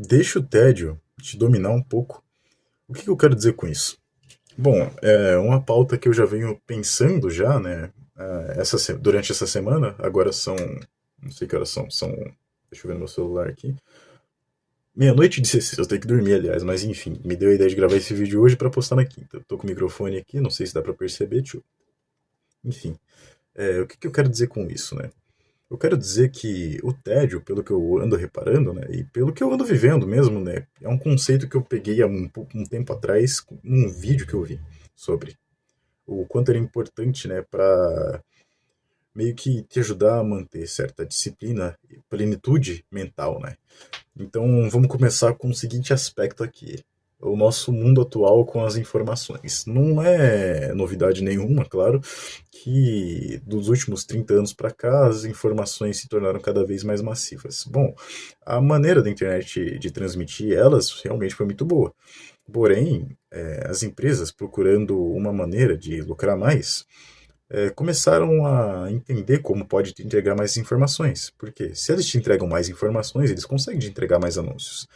Deixa o tédio te dominar um pouco. O que eu quero dizer com isso? Bom, é uma pauta que eu já venho pensando já, né? Durante essa semana. Agora são, não sei que horas são, deixa eu ver no meu celular aqui. Meia-noite e 16, eu tenho que dormir, aliás, mas enfim, me deu a ideia de gravar esse vídeo hoje pra postar na quinta. Eu tô com o microfone aqui, não sei se dá pra perceber, tio. Enfim, o que eu quero dizer com isso, né? Eu quero dizer que o tédio, pelo que eu ando reparando, né, e pelo que eu ando vivendo mesmo, né, é um conceito que eu peguei há um tempo atrás num vídeo que eu vi sobre o quanto era importante, né, para meio que te ajudar a manter certa disciplina e plenitude mental, né. Então, vamos começar com o seguinte aspecto aqui. O nosso mundo atual com as informações. Não é novidade nenhuma, claro, que dos últimos 30 anos para cá as informações se tornaram cada vez mais massivas. Bom, a maneira da internet de transmitir elas realmente foi muito boa. Porém, as empresas procurando uma maneira de lucrar mais, começaram a entender como pode te entregar mais informações. Porque se eles te entregam mais informações, eles conseguem te entregar mais anúncios.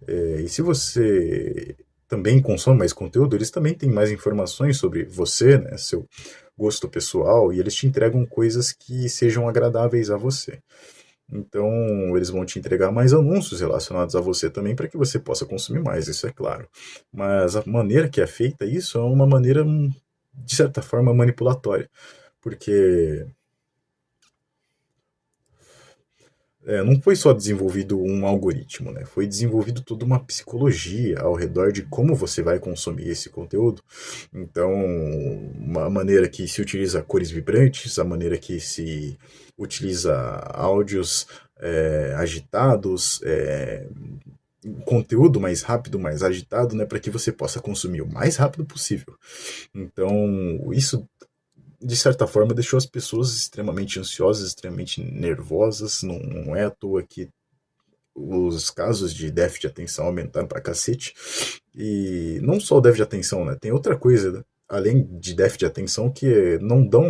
E se você também consome mais conteúdo, eles também têm mais informações sobre você, né, seu gosto pessoal, e eles te entregam coisas que sejam agradáveis a você. Então, eles vão te entregar mais anúncios relacionados a você também para que você possa consumir mais, isso é claro. Mas a maneira que é feita isso é uma maneira, de certa forma, manipulatória. Porque não foi só desenvolvido um algoritmo, né? Foi desenvolvido toda uma psicologia ao redor de como você vai consumir esse conteúdo. Então, uma maneira que se utiliza cores vibrantes, a maneira que se utiliza áudios agitados, conteúdo mais rápido, mais agitado, né, para que você possa consumir o mais rápido possível. Então, isso de certa forma, deixou as pessoas extremamente ansiosas, extremamente nervosas. Não é à toa que os casos de déficit de atenção aumentaram pra cacete. E não só o déficit de atenção, né? Tem outra coisa, né, além de déficit de atenção, que não dão,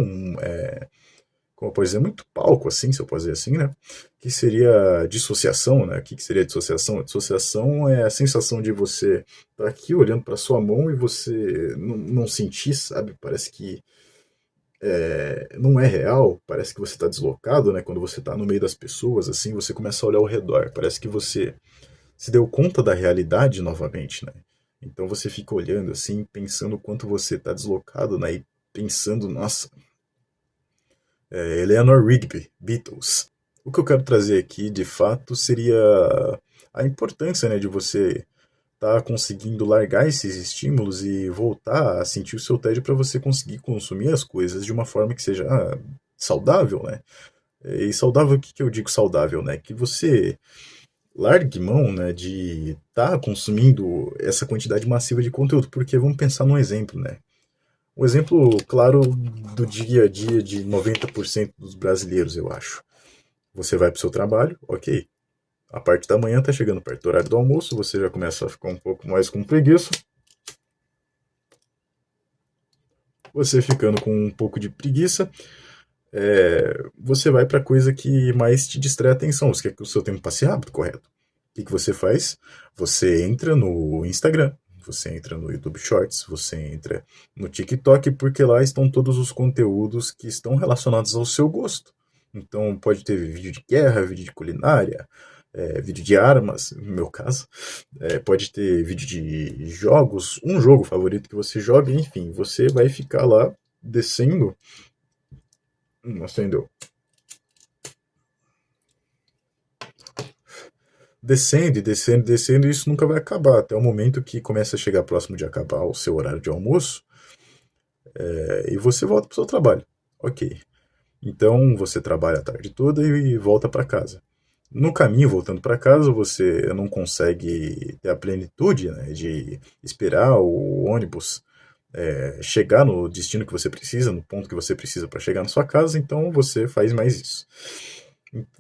como eu posso dizer, muito palco, assim, se eu posso dizer assim, né? Que seria dissociação, né? O que seria dissociação? A dissociação é a sensação de você estar aqui olhando para sua mão e você não sentir, sabe? Parece que não é real, parece que você está deslocado, né? Quando você está no meio das pessoas, assim, você começa a olhar ao redor, parece que você se deu conta da realidade novamente, né? Então você fica olhando assim, pensando o quanto você está deslocado, né? E pensando, nossa, Eleanor Rigby, Beatles. O que eu quero trazer aqui, de fato, seria a importância, né, de você tá conseguindo largar esses estímulos e voltar a sentir o seu tédio para você conseguir consumir as coisas de uma forma que seja saudável, né? E saudável, o que eu digo saudável, né? Que você largue mão, né, de estar consumindo essa quantidade massiva de conteúdo, porque vamos pensar num exemplo, né? Um exemplo claro do dia a dia de 90% dos brasileiros, eu acho. Você vai para o seu trabalho, ok. A parte da manhã tá chegando perto do horário do almoço, você já começa a ficar um pouco mais com preguiça. Você ficando com um pouco de preguiça, você vai para a coisa que mais te distrai a atenção. Você quer que o seu tempo passe rápido, correto? O que você faz? Você entra no Instagram, você entra no YouTube Shorts, você entra no TikTok, porque lá estão todos os conteúdos que estão relacionados ao seu gosto. Então pode ter vídeo de guerra, vídeo de culinária, vídeo de armas, no meu caso, pode ter vídeo de jogos, um jogo favorito que você joga, enfim, você vai ficar lá descendo. Acendeu. Descendo e descendo, descendo, e isso nunca vai acabar, até o momento que começa a chegar próximo de acabar o seu horário de almoço, e você volta para o seu trabalho. Ok. Então você trabalha a tarde toda e volta para casa. No caminho, voltando para casa, você não consegue ter a plenitude, né, de esperar o ônibus chegar no destino que você precisa, no ponto que você precisa para chegar na sua casa, então você faz mais isso.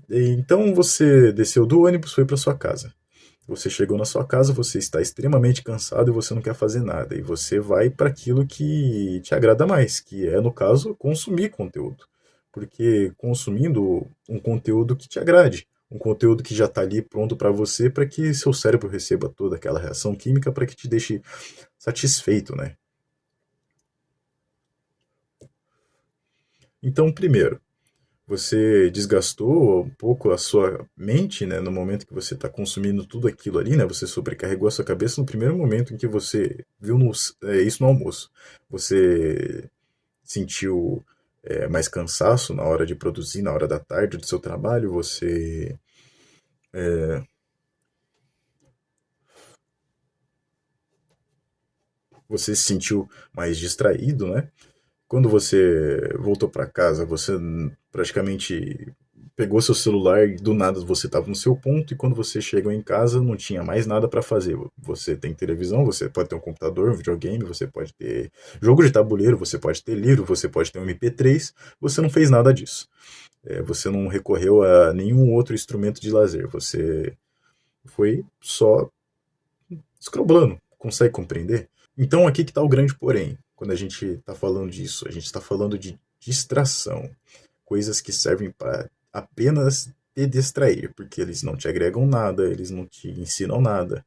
Então você desceu do ônibus, foi para sua casa. Você chegou na sua casa, você está extremamente cansado e você não quer fazer nada. E você vai para aquilo que te agrada mais, que é, no caso, consumir conteúdo. Porque consumindo um conteúdo que te agrade, um conteúdo que já está ali pronto para você, para que seu cérebro receba toda aquela reação química para que te deixe satisfeito, né? Então, primeiro, você desgastou um pouco a sua mente, né, no momento que você está consumindo tudo aquilo ali, né, você sobrecarregou a sua cabeça no primeiro momento em que você viu isso no almoço. Você sentiu mais cansaço na hora de produzir, na hora da tarde do seu trabalho, você se sentiu mais distraído, né? Quando você voltou para casa, você praticamente pegou seu celular e do nada você estava no seu ponto e quando você chegou em casa não tinha mais nada para fazer. Você tem televisão, você pode ter um computador, um videogame, você pode ter jogo de tabuleiro, você pode ter livro, você pode ter um MP3. Você não fez nada disso. Você não recorreu a nenhum outro instrumento de lazer. Você foi só scrollando. Consegue compreender? Então aqui que está o grande porém, quando a gente está falando disso, a gente está falando de distração, coisas que servem para apenas te distrair, porque eles não te agregam nada, eles não te ensinam nada.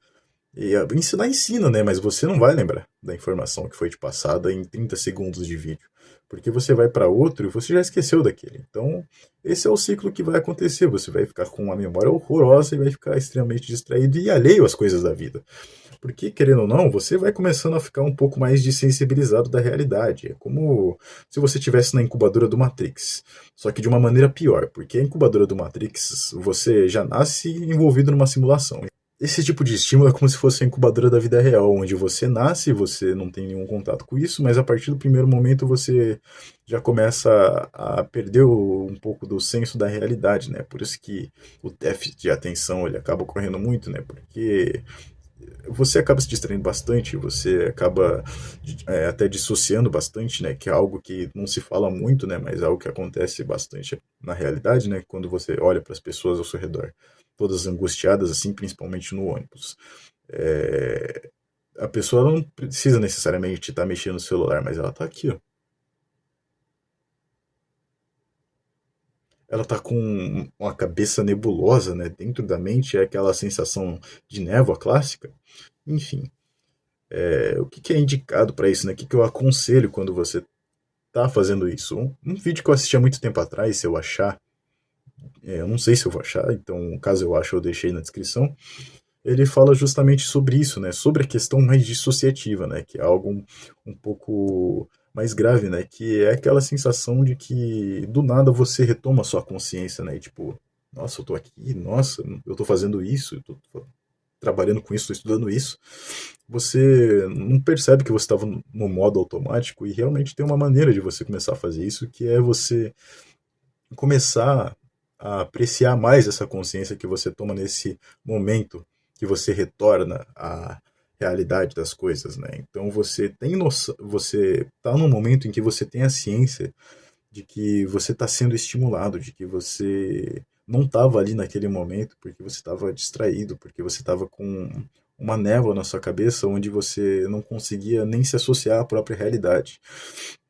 E ensinar ensina, né? Mas você não vai lembrar da informação que foi te passada em 30 segundos de vídeo. Porque você vai para outro e você já esqueceu daquele. Então, esse é o ciclo que vai acontecer. Você vai ficar com uma memória horrorosa e vai ficar extremamente distraído e alheio às coisas da vida. Porque, querendo ou não, você vai começando a ficar um pouco mais desensibilizado da realidade. É como se você estivesse na incubadora do Matrix. Só que de uma maneira pior. Porque a incubadora do Matrix, você já nasce envolvido numa simulação. Esse tipo de estímulo é como se fosse a incubadora da vida real, onde você nasce, você não tem nenhum contato com isso, mas a partir do primeiro momento você já começa a perder um pouco do senso da realidade, né? Por isso que o déficit de atenção ele acaba ocorrendo muito, né? Porque você acaba se distraindo bastante, você acaba até dissociando bastante, né? Que é algo que não se fala muito, né? Mas é algo que acontece bastante na realidade, né? Quando você olha para as pessoas ao seu redor, todas angustiadas, assim, principalmente no ônibus. É, a pessoa não precisa necessariamente estar mexendo no celular, mas ela está aqui, ó. Ela está com uma cabeça nebulosa, né? Dentro da mente é aquela sensação de névoa clássica. Enfim, o que, que é indicado para isso, né? O que, que eu aconselho quando você está fazendo isso? Um vídeo que eu assisti há muito tempo atrás, se eu achar, eu não sei se eu vou achar, então caso eu ache eu deixei na descrição, ele fala justamente sobre isso, né? Sobre a questão mais dissociativa, né? Que é algo um pouco mais grave, né? Que é aquela sensação de que do nada você retoma a sua consciência, né? E tipo, nossa, eu tô aqui, nossa, eu tô fazendo isso, eu tô trabalhando com isso, tô estudando isso. Você não percebe que você estava no modo automático e realmente tem uma maneira de você começar a fazer isso, que é você começar a apreciar mais essa consciência que você toma nesse momento que você retorna à realidade das coisas, né? Então você tem noção, você está num momento em que você tem a ciência de que você está sendo estimulado, de que você não estava ali naquele momento porque você estava distraído, porque você estava com uma névoa na sua cabeça onde você não conseguia nem se associar à própria realidade.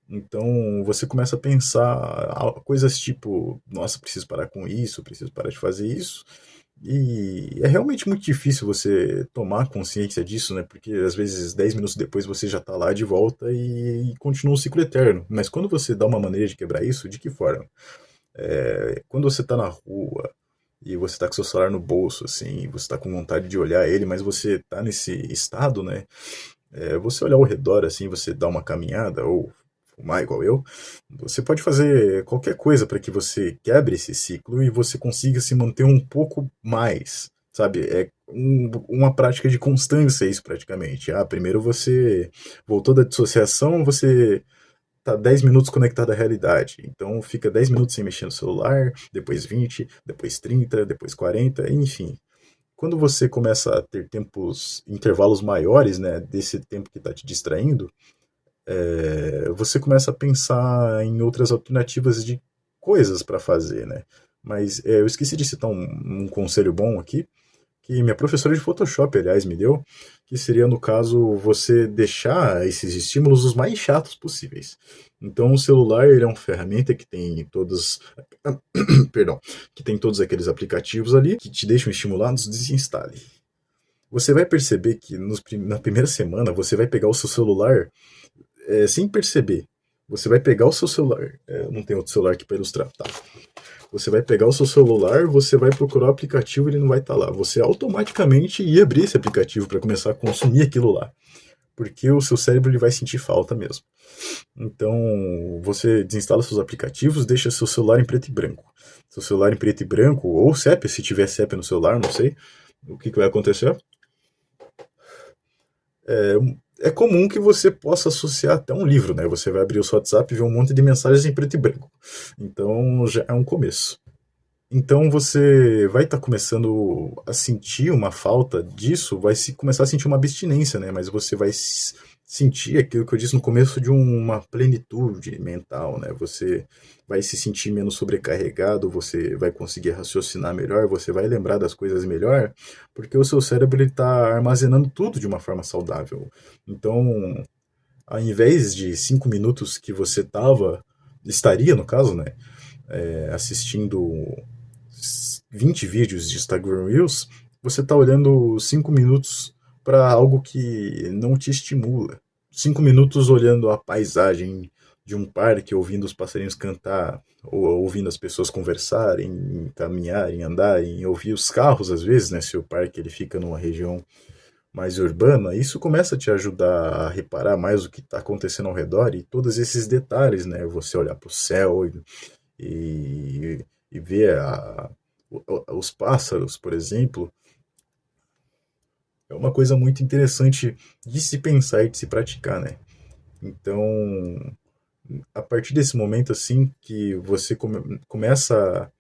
Então você começa a pensar coisas tipo, nossa, preciso parar com isso, preciso parar de fazer isso. E é realmente muito difícil você tomar consciência disso, né? Porque às vezes 10 minutos depois você já está lá de volta e continua um ciclo eterno. Mas quando você dá uma maneira de quebrar isso, de que forma? Quando você está na rua e você está com seu celular no bolso, assim, e você está com vontade de olhar ele, mas você está nesse estado, né? Você olhar ao redor, assim, você dá uma caminhada ou fumar igual eu, você pode fazer qualquer coisa para que você quebre esse ciclo e você consiga se manter um pouco mais, sabe? É uma prática de constância isso praticamente. Primeiro você voltou da dissociação, você tá 10 minutos conectado à realidade. Então fica 10 minutos sem mexer no celular, depois 20, depois 30, depois 40, enfim. Quando você começa a ter tempos, intervalos maiores, né, desse tempo que está te distraindo, você começa a pensar em outras alternativas de coisas para fazer, né? Mas eu esqueci de citar um conselho bom aqui, que minha professora de Photoshop, aliás, me deu, que seria, no caso, você deixar esses estímulos os mais chatos possíveis. Então, o celular ele é uma ferramenta que tem todos, perdão, que tem todos aqueles aplicativos ali que te deixam estimulados, desinstale. Você vai perceber que na primeira semana você vai pegar o seu celular sem perceber. Você vai pegar o seu celular, não tem outro celular aqui para ilustrar, tá? Você vai pegar o seu celular, você vai procurar o aplicativo, ele não vai estar lá. Você automaticamente ia abrir esse aplicativo para começar a consumir aquilo lá, porque o seu cérebro ele vai sentir falta mesmo. Então, você desinstala seus aplicativos, deixa seu celular em preto e branco. Seu celular em preto e branco, ou sépia, se tiver sépia no celular, não sei o que vai acontecer. É comum que você possa associar até um livro, né? Você vai abrir o seu WhatsApp e ver um monte de mensagens em preto e branco. Então, já é um começo. Então você vai estar começando a sentir uma falta disso, começar a sentir uma abstinência, né? Mas você vai sentir aquilo que eu disse no começo de uma plenitude mental, né? Você vai se sentir menos sobrecarregado, você vai conseguir raciocinar melhor, você vai lembrar das coisas melhor, porque o seu cérebro está armazenando tudo de uma forma saudável. Então, ao invés de 5 minutos que você estaria no caso, né? Assistindo 20 vídeos de Instagram Reels, você está olhando 5 minutos para algo que não te estimula. 5 minutos olhando a paisagem de um parque, ouvindo os passarinhos cantar, ou ouvindo as pessoas conversarem, caminharem, andarem, ouvir os carros às vezes, né? Se o parque ele fica numa região mais urbana, isso começa a te ajudar a reparar mais o que está acontecendo ao redor e todos esses detalhes, né? Você olhar para o céu e ver os pássaros, por exemplo, é uma coisa muito interessante de se pensar e de se praticar, né? Então, a partir desse momento, assim, que você começa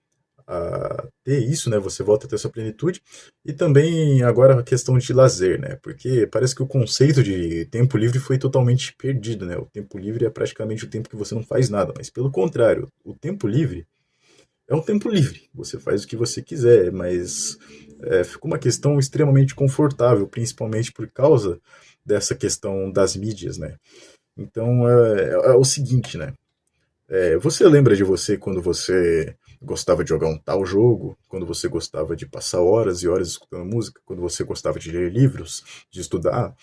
a ter isso, né? Você volta a ter essa plenitude. E também agora a questão de lazer, né? Porque parece que o conceito de tempo livre foi totalmente perdido, né? O tempo livre é praticamente o tempo que você não faz nada, mas pelo contrário, o tempo livre é um tempo livre. Você faz o que você quiser, mas ficou uma questão extremamente confortável, principalmente por causa dessa questão das mídias, né? Então é o seguinte, né? Você lembra de você quando você gostava de jogar um tal jogo, quando você gostava de passar horas e horas escutando música, quando você gostava de ler livros, de estudar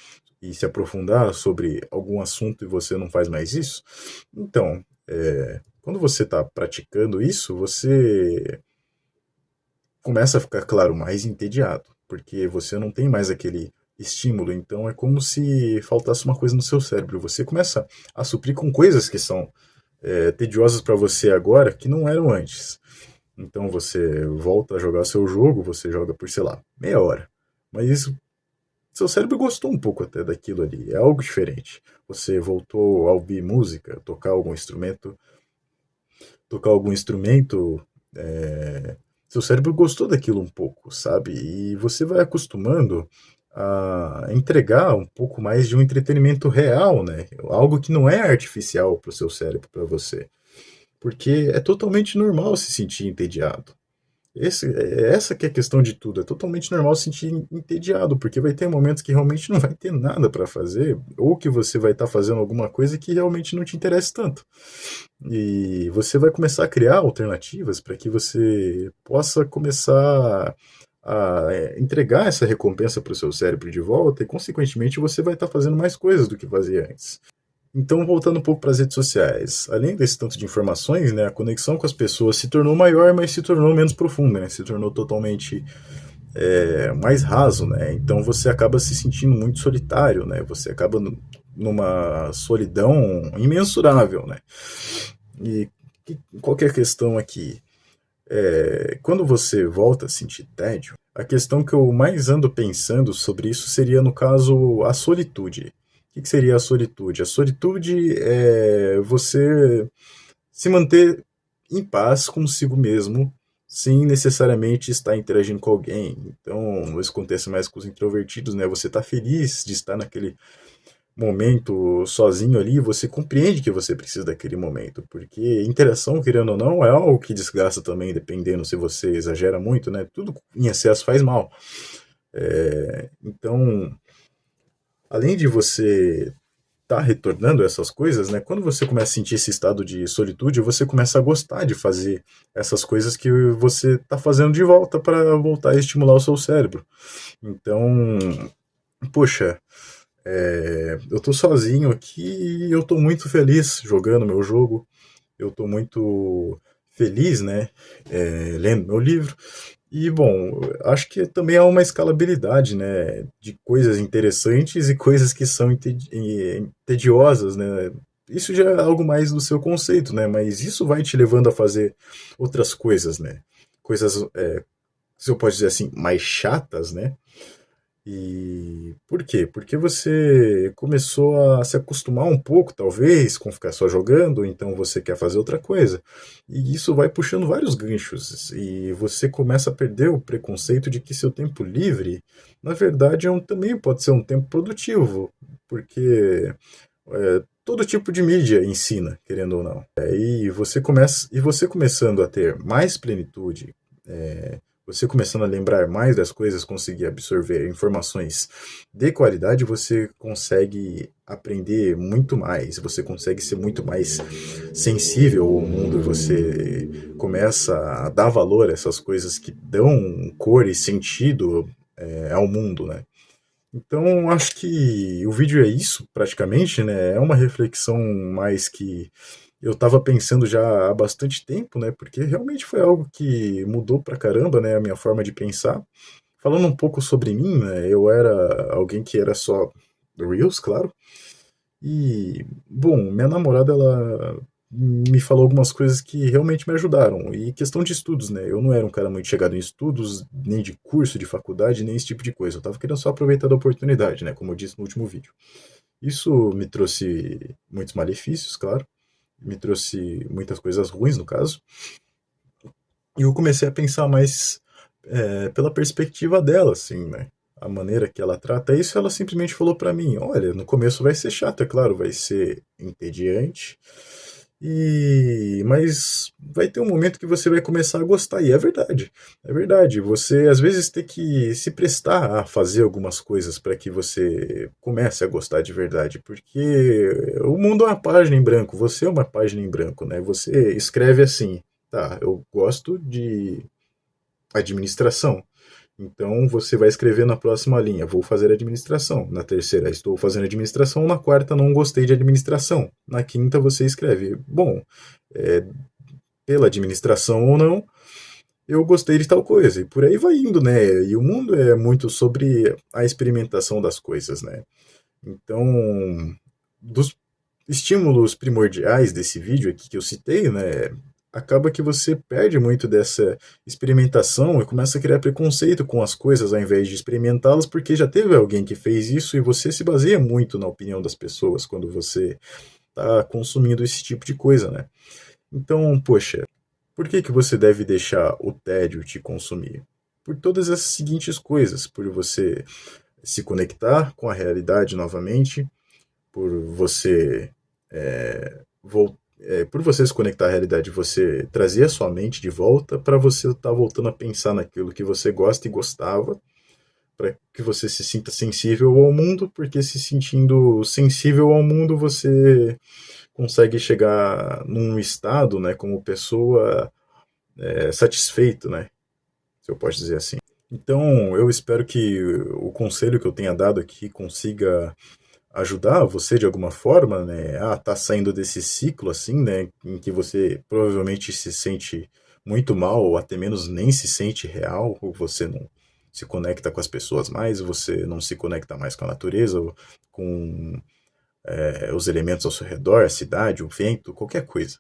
e se aprofundar sobre algum assunto e você não faz mais isso? Então, quando você está praticando isso, você começa a ficar, claro, mais entediado, porque você não tem mais aquele estímulo, então é como se faltasse uma coisa no seu cérebro. Você começa a suprir com coisas que são tediosas para você agora que não eram antes. Então você volta a jogar seu jogo, você joga por, sei lá, meia hora. Mas isso, seu cérebro gostou um pouco até daquilo ali, é algo diferente. Você voltou a ouvir música, tocar algum instrumento, seu cérebro gostou daquilo um pouco, sabe? E você vai acostumando a entregar um pouco mais de um entretenimento real, né? Algo que não é artificial para o seu cérebro, para você. Porque é totalmente normal se sentir entediado. Essa que é a questão de tudo. É totalmente normal se sentir entediado, porque vai ter momentos que realmente não vai ter nada para fazer, ou que você vai estar fazendo alguma coisa que realmente não te interessa tanto. E você vai começar a criar alternativas para que você possa começar a entregar essa recompensa para o seu cérebro de volta e, consequentemente, você vai estar fazendo mais coisas do que fazia antes. Então, voltando um pouco para as redes sociais, além desse tanto de informações, né, a conexão com as pessoas se tornou maior, mas se tornou menos profunda, né, se tornou totalmente mais raso, né, então você acaba se sentindo muito solitário, né, você acaba numa solidão imensurável, né, e qual que é a questão aqui? Quando você volta a sentir tédio, a questão que eu mais ando pensando sobre isso seria, no caso, a solitude. O que seria a solitude? A solitude é você se manter em paz consigo mesmo, sem necessariamente estar interagindo com alguém. Então, isso acontece mais com os introvertidos, né? Você está feliz de estar naquele momento sozinho ali, você compreende que você precisa daquele momento, porque interação, querendo ou não, é algo que desgasta também, dependendo se você exagera muito, né? Tudo em excesso faz mal. Então, além de você estar retornando essas coisas, né? Quando você começa a sentir esse estado de solitude, você começa a gostar de fazer essas coisas que você está fazendo de volta para voltar a estimular o seu cérebro. Então, poxa, eu tô sozinho aqui e eu tô muito feliz jogando meu jogo. Eu tô muito feliz, né? Lendo meu livro. E, bom, acho que também há uma escalabilidade, né, de coisas interessantes e coisas que são tediosas, né? Isso já é algo mais do seu conceito, né? Mas isso vai te levando a fazer outras coisas, né? Coisas, se eu posso dizer assim, mais chatas, né? E por quê? Porque você começou a se acostumar um pouco, talvez, com ficar só jogando, então você quer fazer outra coisa. E isso vai puxando vários ganchos, e você começa a perder o preconceito de que seu tempo livre, na verdade, também pode ser um tempo produtivo, porque todo tipo de mídia ensina, querendo ou não. E você começando a ter mais plenitude, você começando a lembrar mais das coisas, conseguir absorver informações de qualidade, você consegue aprender muito mais, você consegue ser muito mais sensível ao mundo, você começa a dar valor a essas coisas que dão cor e sentido ao mundo, né? Então, acho que o vídeo é isso, praticamente, né? É uma reflexão mais que eu estava pensando já há bastante tempo, né? Porque realmente foi algo que mudou pra caramba, né? A minha forma de pensar. Falando um pouco sobre mim, né? Eu era alguém que era só Reels, claro. E, bom, minha namorada, ela me falou algumas coisas que realmente me ajudaram. E questão de estudos, né? Eu não era um cara muito chegado em estudos, nem de curso, de faculdade, nem esse tipo de coisa. Eu tava querendo só aproveitar da oportunidade, né? Como eu disse no último vídeo. Isso me trouxe muitos malefícios, claro. Me trouxe muitas coisas ruins, no caso. E eu comecei a pensar mais pela perspectiva dela, assim, né? A maneira que ela trata isso, ela simplesmente falou pra mim: olha, no começo vai ser chato, é claro, vai ser entediante, mas vai ter um momento que você vai começar a gostar, e é verdade, é verdade. Você às vezes tem que se prestar a fazer algumas coisas para que você comece a gostar de verdade, porque o mundo é uma página em branco, você é uma página em branco, né? Você escreve assim: tá, eu gosto de administração. Então você vai escrever na próxima linha: vou fazer administração. Na terceira, estou fazendo administração. Na quarta, não gostei de administração. Na quinta, você escreve: bom, é, pela administração ou não, eu gostei de tal coisa. E por aí vai indo, né? E o mundo é muito sobre a experimentação das coisas, né? Então, dos estímulos primordiais desse vídeo aqui que eu citei, né? Acaba que você perde muito dessa experimentação e começa a criar preconceito com as coisas ao invés de experimentá-las, porque já teve alguém que fez isso e você se baseia muito na opinião das pessoas quando você está consumindo esse tipo de coisa, né? Então, poxa, por que que você deve deixar o tédio te consumir? Por todas essas seguintes coisas: por você se conectar com a realidade novamente, por você por você se conectar à realidade, você trazer a sua mente de volta para você estar voltando a pensar naquilo que você gosta e gostava, para que você se sinta sensível ao mundo, porque se sentindo sensível ao mundo, você consegue chegar num estado, né, como pessoa satisfeito, né, se eu posso dizer assim. Então, eu espero que o conselho que eu tenha dado aqui consiga ajudar você de alguma forma, né, a tá saindo desse ciclo assim, né, em que você provavelmente se sente muito mal ou até menos nem se sente real, ou você não se conecta com as pessoas mais, você não se conecta mais com a natureza, ou com os elementos ao seu redor, a cidade, o vento, qualquer coisa.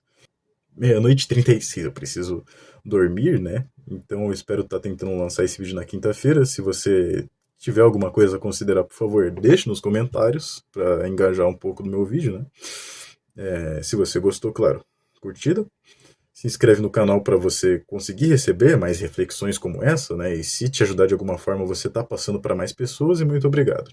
Meia-noite e 36, eu preciso dormir, né? Então eu espero estar tentando lançar esse vídeo na quinta-feira. Se você tiver alguma coisa a considerar, por favor, deixe nos comentários para engajar um pouco no meu vídeo, né? Se você gostou, claro, curtida. Se inscreve no canal para você conseguir receber mais reflexões como essa, né? E se te ajudar de alguma forma, você está passando para mais pessoas. E muito obrigado.